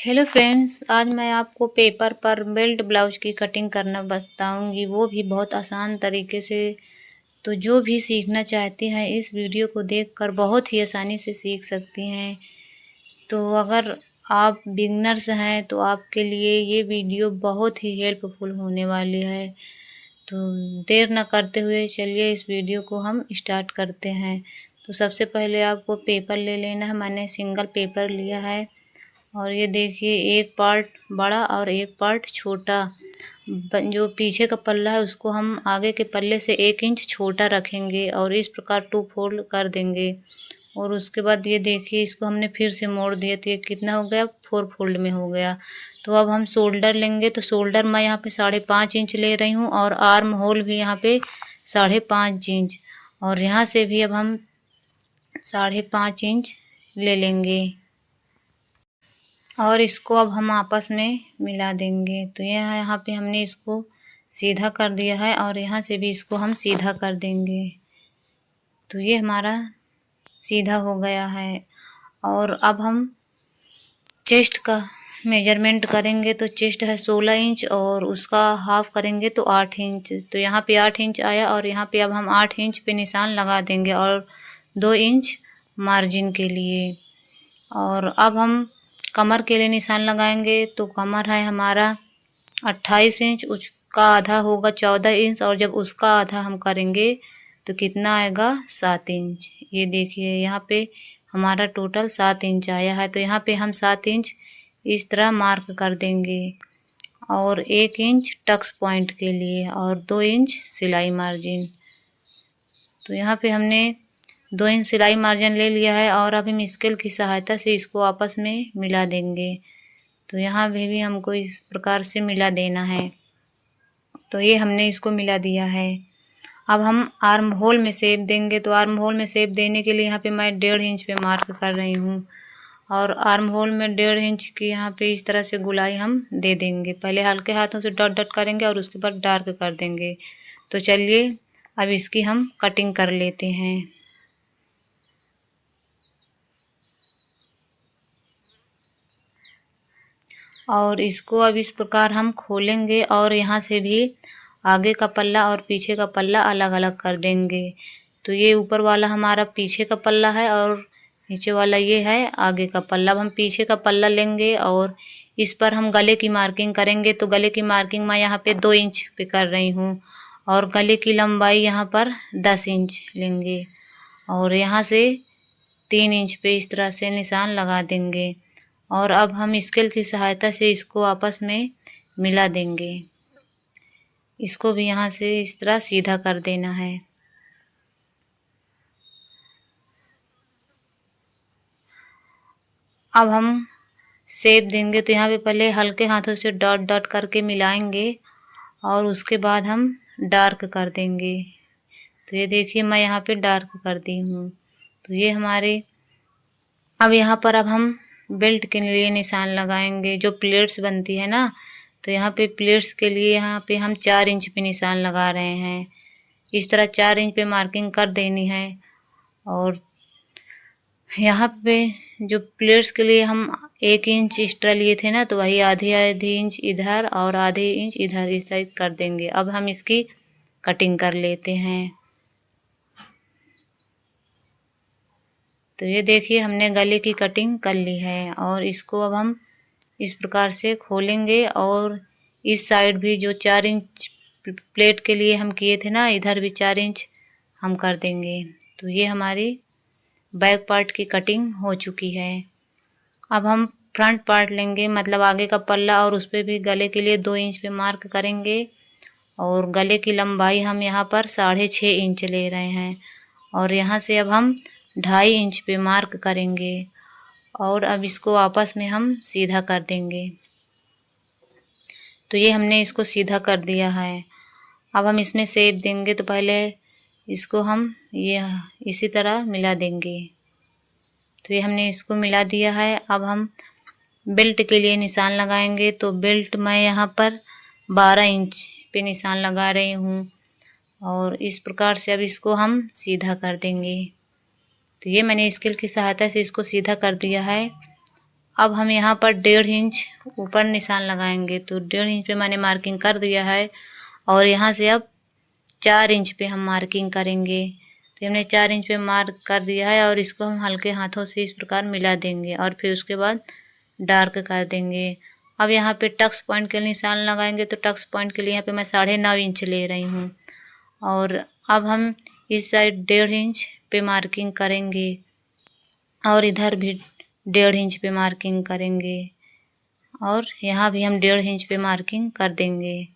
Hello friends, आज मैं आपको पेपर पर बेल्ट ब्लाउज की कटिंग करना बताऊंगी, वो भी बहुत आसान तरीके से। तो जो भी सीखना चाहती हैं इस वीडियो को देखकर बहुत ही आसानी से सीख सकती हैं। तो अगर आप बिगनर्स हैं तो आपके लिए ये वीडियो बहुत ही हेल्पफुल होने वाली है। तो देर न करते हुए चलिए इस वीडियो को हम स्टार्ट करते हैं। तो सबसे पहले आपको पेपर ले लेना है। मैंने सिंगल पेपर लिया है और ये देखिए एक पार्ट बड़ा और एक पार्ट छोटा। जो पीछे का पल्ला है उसको हम आगे के पल्ले से 1 इंच छोटा रखेंगे और इस प्रकार 2 फोल्ड कर देंगे। और उसके बाद ये देखिए इसको हमने फिर से मोड़ दिया तो ये कितना हो गया, 4 फोल्ड में हो गया। तो अब हम शोल्डर लेंगे। तो शोल्डर मैं यहाँ पे 5.5 इंच ले रही हूँ और आर्म होल भी यहाँ पे 5.5 इंच। और यहाँ से भी अब हम 5.5 इंच ले लेंगे और इसको अब हम आपस में मिला देंगे। तो यह यहाँ पे हमने इसको सीधा कर दिया है और यहाँ से भी इसको हम सीधा कर देंगे। तो ये हमारा सीधा हो गया है। और अब हम चेस्ट का मेजरमेंट करेंगे। तो चेस्ट है 16 इंच और उसका हाफ करेंगे तो 8 इंच। तो यहाँ पे 8 इंच आया और यहाँ पे अब हम 8 इंच पे निशान लगा देंगे और 2 इंच मार्जिन के लिए। और अब हम कमर के लिए निशान लगाएंगे। तो कमर है हमारा 28 इंच, उसका आधा होगा 14 इंच और जब उसका आधा हम करेंगे तो कितना आएगा, 7 इंच। ये देखिए यहाँ पे हमारा टोटल 7 इंच आया है। तो यहाँ पे हम 7 इंच इस तरह मार्क कर देंगे और 1 इंच टक्स पॉइंट के लिए और 2 इंच सिलाई मार्जिन। तो यहाँ पे हमने 2 इंच सिलाई मार्जिन ले लिया है और अब हम स्केल की सहायता से इसको आपस में मिला देंगे। तो यहाँ भी हमको इस प्रकार से मिला देना है। तो ये हमने इसको मिला दिया है। अब हम आर्म होल में शेप देंगे। तो आर्म होल में शेप देने के लिए यहाँ पे मैं 1.5 इंच पे मार्क कर रही हूँ और आर्म होल में 1.5 इंच की यहाँ पे इस तरह से गुलाई हम दे देंगे। पहले हल्के हाथों से डॉट डॉट करेंगे और उसके बाद डार्क कर देंगे। तो चलिए अब इसकी हम कटिंग कर लेते हैं। और इसको अब इस प्रकार हम खोलेंगे और यहाँ से भी आगे का पल्ला और पीछे का पल्ला अलग अलग कर देंगे। तो ये ऊपर वाला हमारा पीछे का पल्ला है और नीचे वाला ये है आगे का पल्ला। अब हम पीछे का पल्ला लेंगे और इस पर हम गले की मार्किंग करेंगे। तो गले की मार्किंग मैं यहाँ पे 2 इंच पे कर रही हूँ और गले की लंबाई यहाँ पर 10 इंच लेंगे और यहाँ से 3 इंच पे इस तरह से निशान लगा देंगे। और अब हम स्केल की सहायता से इसको आपस में मिला देंगे। इसको भी यहाँ से इस तरह सीधा कर देना है। अब हम शेप देंगे। तो यहाँ पे पहले हल्के हाथों से डॉट डॉट करके मिलाएंगे और उसके बाद हम डार्क कर देंगे। तो ये देखिए मैं यहाँ पे डार्क कर दी हूँ। तो ये हमारे अब यहाँ पर अब हम बेल्ट के लिए निशान लगाएंगे। जो प्लेट्स बनती है ना, तो यहाँ पे प्लेट्स के लिए यहाँ पे हम 4 इंच पे निशान लगा रहे हैं। इस तरह 4 इंच पे मार्किंग कर देनी है। और यहाँ पे जो प्लेट्स के लिए हम 1 इंच एक्स्ट्रा लिए थे ना, तो वही आधी इंच इधर और आधी इंच इधर इस तरह कर देंगे। अब हम इसकी कटिंग कर लेते हैं। तो ये देखिए हमने गले की कटिंग कर ली है और इसको अब हम इस प्रकार से खोलेंगे और इस साइड भी जो 4 इंच प्लेट के लिए हम किए थे ना, इधर भी 4 इंच हम कर देंगे। तो ये हमारी बैक पार्ट की कटिंग हो चुकी है। अब हम फ्रंट पार्ट लेंगे, मतलब आगे का पल्ला, और उस पर भी गले के लिए 2 इंच पे मार्क करेंगे और गले की लंबाई हम यहाँ पर 6.5 इंच ले रहे हैं और यहाँ से अब हम 2.5 इंच पे मार्क करेंगे और अब इसको आपस में हम सीधा कर देंगे। तो ये हमने इसको सीधा कर दिया है। अब हम इसमें शेप देंगे। तो पहले इसको हम ये इसी तरह मिला देंगे। तो ये हमने इसको मिला दिया है। अब हम बेल्ट के लिए निशान लगाएंगे। तो बेल्ट मैं यहाँ पर 12 इंच पे निशान लगा रही हूँ और इस प्रकार से अब इसको हम सीधा कर देंगे। तो ये मैंने स्केल की सहायता से इसको सीधा कर दिया है। अब हम यहाँ पर 1.5 इंच ऊपर निशान लगाएंगे। तो 1.5 इंच पे मैंने मार्किंग कर दिया है और यहाँ से अब 4 इंच पे हम मार्किंग करेंगे। तो हमने 4 इंच पे मार्क कर दिया है और इसको हम हल्के हाथों से इस प्रकार मिला देंगे और फिर उसके बाद डार्क कर देंगे। अब यहाँ पे टक्स पॉइंट के निशान लगाएंगे। तो टक्स पॉइंट के लिए यहाँ पे मैं 9.5 इंच ले रही हूँ और अब हम इस साइड 1.5 इंच पे मार्किंग करेंगे और इधर भी 1.5 इंच पे मार्किंग करेंगे और यहाँ भी हम 1.5 इंच पे मार्किंग कर देंगे।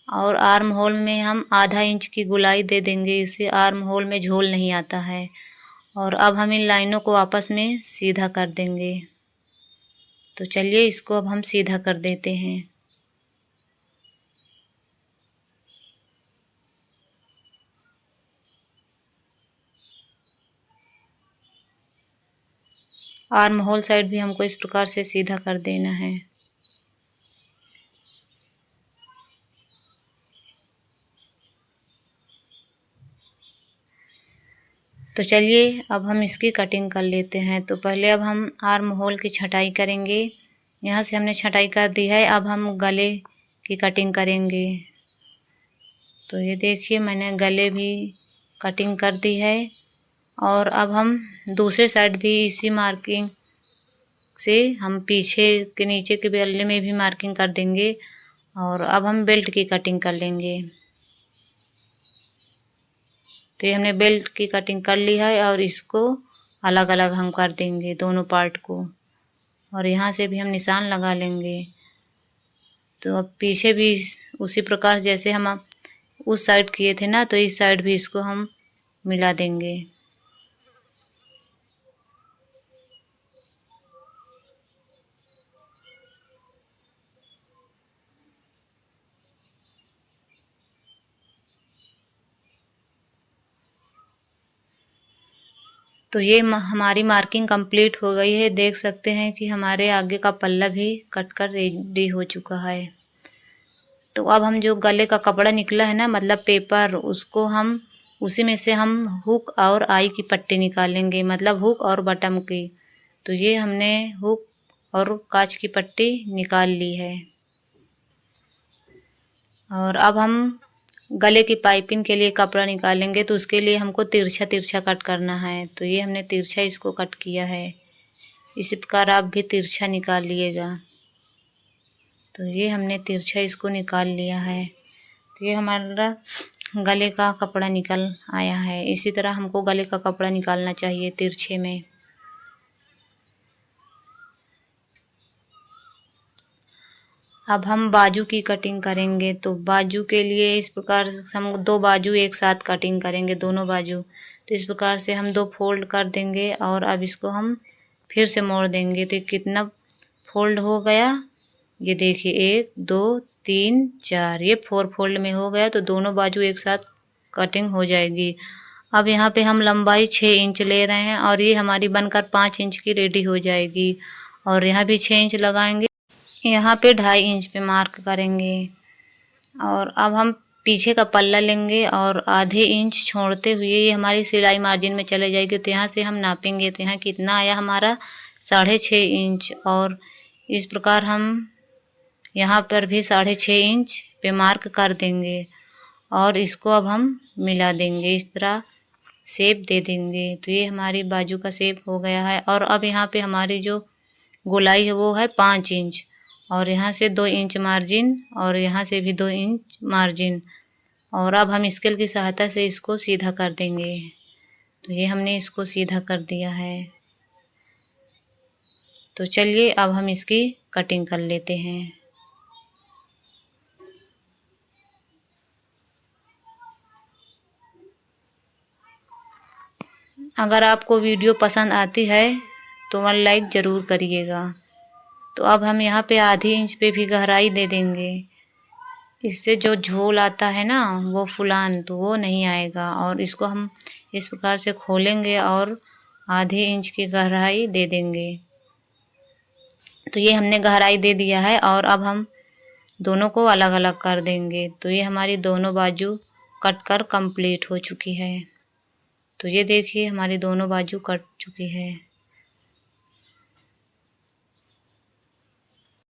और आर्म होल में हम आधा इंच की गुलाई दे देंगे, इससे आर्म होल में झोल नहीं आता है। और अब हम इन लाइनों को आपस में सीधा कर देंगे। तो चलिए इसको अब हम सीधा कर देते हैं। आर्म होल साइड भी हमको इस प्रकार से सीधा कर देना है। तो चलिए अब हम इसकी कटिंग कर लेते हैं। तो पहले अब हम आर्म होल की छटाई करेंगे। यहाँ से हमने छटाई कर दी है। अब हम गले की कटिंग करेंगे। तो ये देखिए मैंने गले भी कटिंग कर दी है और अब हम दूसरे साइड भी इसी मार्किंग से हम पीछे के नीचे के गले में भी मार्किंग कर देंगे और अब हम बेल्ट की कटिंग कर लेंगे। तो ये हमने बेल्ट की कटिंग कर ली है और इसको अलग अलग हम कर देंगे दोनों पार्ट को और यहाँ से भी हम निशान लगा लेंगे। तो अब पीछे भी उसी प्रकार जैसे हम उस साइड किए थे ना, तो इस साइड भी इसको हम मिला देंगे। तो ये हमारी मार्किंग कंप्लीट हो गई है। देख सकते हैं कि हमारे आगे का पल्ला भी कट कर रेडी हो चुका है। तो अब हम जो गले का कपड़ा निकला है ना, मतलब पेपर, उसको हम उसी में से हम हुक और आई की पट्टी निकालेंगे, मतलब हुक और बटन की। तो ये हमने हुक और कांच की पट्टी निकाल ली है। और अब हम गले की पाइपिंग के लिए कपड़ा निकालेंगे। तो उसके लिए हमको तिरछा तिरछा कट करना है। तो ये हमने तिरछा इसको कट किया है। इसी प्रकार आप भी तिरछा निकाल लिएगा। तो ये हमने तिरछा इसको निकाल लिया है। तो ये हमारा गले का कपड़ा निकल आया है। इसी तरह हमको गले का कपड़ा निकालना चाहिए तिरछे में। अब हम बाजू की कटिंग करेंगे। तो बाजू के लिए इस प्रकार से हम 2 बाजू एक साथ कटिंग करेंगे, दोनों बाजू। तो इस प्रकार से हम 2 फोल्ड कर देंगे और अब इसको हम फिर से मोड़ देंगे। तो कितना फोल्ड हो गया, ये देखिए 1 2 3 4, ये 4 फोल्ड में हो गया। तो दोनों बाजू एक साथ कटिंग हो जाएगी। अब यहाँ पे हम लंबाई 6 इंच ले रहे हैं और ये हमारी बनकर 5 इंच की रेडी हो जाएगी। और यहाँ भी 6 इंच लगाएंगे, यहाँ पे 2.5 इंच पे मार्क करेंगे। और अब हम पीछे का पल्ला लेंगे और आधे इंच छोड़ते हुए ये हमारी सिलाई मार्जिन में चले जाएगी। तो यहाँ से हम नापेंगे। तो यहाँ कितना आया हमारा 6.5 इंच। और इस प्रकार हम यहाँ पर भी 6.5 इंच पे मार्क कर देंगे और इसको अब हम मिला देंगे, इस तरह शेप दे देंगे। तो ये हमारी बाजू का शेप हो गया है। और अब यहाँ पे हमारी जो गोलाई है वो है 5 इंच और यहाँ से 2 इंच मार्जिन और यहाँ से भी 2 इंच मार्जिन। और अब हम स्केल की सहायता से इसको सीधा कर देंगे। तो ये हमने इसको सीधा कर दिया है। तो चलिए अब हम इसकी कटिंग कर लेते हैं। अगर आपको वीडियो पसंद आती है तो 1 लाइक ज़रूर करिएगा। तो अब हम यहाँ पे आधी इंच पे भी गहराई दे देंगे। इससे जो झोल आता है ना, वो फुलान, तो वो नहीं आएगा। और इसको हम इस प्रकार से खोलेंगे और आधे इंच की गहराई दे देंगे। तो ये हमने गहराई दे दिया है और अब हम दोनों को अलग अलग कर देंगे। तो ये हमारी दोनों बाजू कट कर कंप्लीट हो चुकी है। तो ये देखिए हमारी दोनों बाजू कट चुकी है।